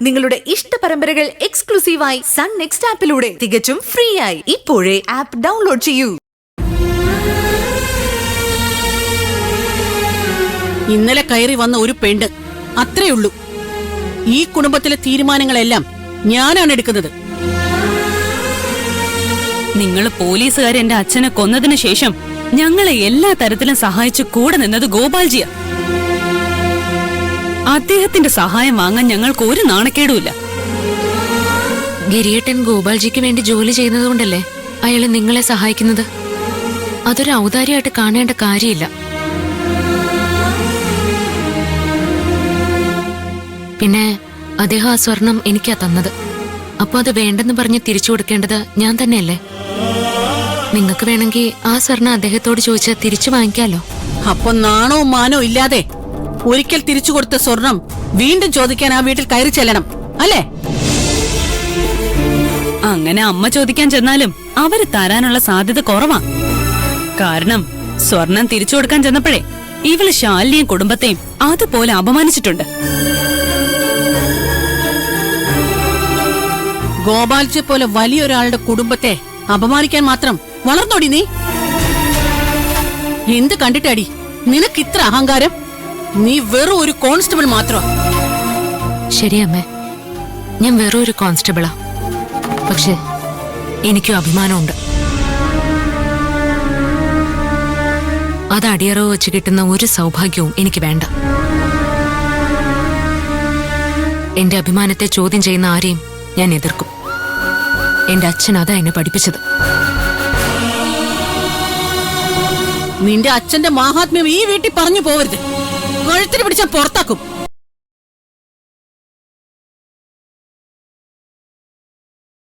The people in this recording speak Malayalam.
നിങ്ങളുടെ ഇഷ്ട പരമ്പരകൾ എക്സ്ക്ലൂസീവായി സൺ നെക്സ്റ്റ് ആപ്പിലൂടെ തികച്ചും ഫ്രീ ആയി ഇപ്പോഴേ ആപ്പ് ഡൗൺലോഡ് ചെയ്യൂ. ഇന്നലെ കയറി വന്ന ഒരു പെണ്ണ്, അത്രയുള്ളൂ. ഈ കുടുംബത്തിലെ തീരുമാനങ്ങളെല്ലാം ഞാനാണ് എടുക്കുന്നത്. നിങ്ങൾ പോലീസുകാർ എന്റെ അച്ഛനെ കൊന്നതിന് ശേഷം ഞങ്ങളെ എല്ലാ തരത്തിലും സഹായിച്ചു കൂടെ നിന്നത് ഗോപാൽജിയാ. അദ്ദേഹത്തിന്റെ സഹായം വാങ്ങാൻ ഞങ്ങൾക്ക് ഒരു നാണക്കേടുമില്ല. ഗിരിയേട്ടൻ ഗോപാൽജിക്ക് വേണ്ടി ജോലി ചെയ്യുന്നതുകൊണ്ടല്ലേ അയാള് നിങ്ങളെ സഹായിക്കുന്നത്. അതൊരു ഔദാര്യമായിട്ട് കാണേണ്ട കാര്യമില്ല. പിന്നെ അദ്ദേഹം ആ സ്വർണം എനിക്കാ തന്നത്. അപ്പൊ അത് വേണ്ടെന്ന് പറഞ്ഞ് തിരിച്ചു കൊടുക്കേണ്ടത് ഞാൻ തന്നെയല്ലേ? നിങ്ങൾക്ക് വേണമെങ്കിൽ ആ സ്വർണം അദ്ദേഹത്തോട് ചോദിച്ച് തിരിച്ചു വാങ്ങിക്കാലോ. അപ്പൊ നാണോ മാനോ ഇല്ലാതെ ഒരിക്കൽ തിരിച്ചു കൊടുത്ത സ്വർണം വീണ്ടും ചോദിക്കാൻ ആ വീട്ടിൽ കയറി ചെല്ലണം അല്ലേ? അങ്ങനെ അമ്മ ചോദിക്കാൻ ചെന്നാലും അവര് തരാനുള്ള സാധ്യത കുറവാ. കാരണം സ്വർണം തിരിച്ചു കൊടുക്കാൻ ചെന്നപ്പോഴേ ഇവള് ശാലിനിയും കുടുംബത്തെയും അതുപോലെ അപമാനിച്ചിട്ടുണ്ട്. ഗോപാൽജിയെ പോലെ വലിയൊരാളുടെ കുടുംബത്തെ അപമാനിക്കാൻ മാത്രം വളർന്നോടി നീ? എന്ത് കണ്ടിട്ടാടി നിനക്ക് ഇത്ര അഹങ്കാരം? നീ വെറും ഒരു കോൺസ്റ്റബിൾ മാത്രം. ശരിയമ്മേ, ഞാൻ വെറും ഒരു കോൺസ്റ്റബിളാ. പക്ഷെ എനിക്കും അഭിമാനമുണ്ട്. അത് അടിയറവ് വെച്ച് കിട്ടുന്ന ഒരു സൗഭാഗ്യവും എനിക്ക് വേണ്ട. എന്റെ അഭിമാനത്തെ ചോദ്യം ചെയ്യുന്ന ആരെയും ഞാൻ എതിർക്കും. എന്റെ അച്ഛൻ അതാ എന്നെ പഠിപ്പിച്ചത്. നിന്റെ അച്ഛന്റെ മാഹാത്മ്യം ഈ വീട്ടിൽ പറഞ്ഞു പോവരുത്. കഴുത്തിന് പിടിച്ചാൽ പുറത്താക്കും.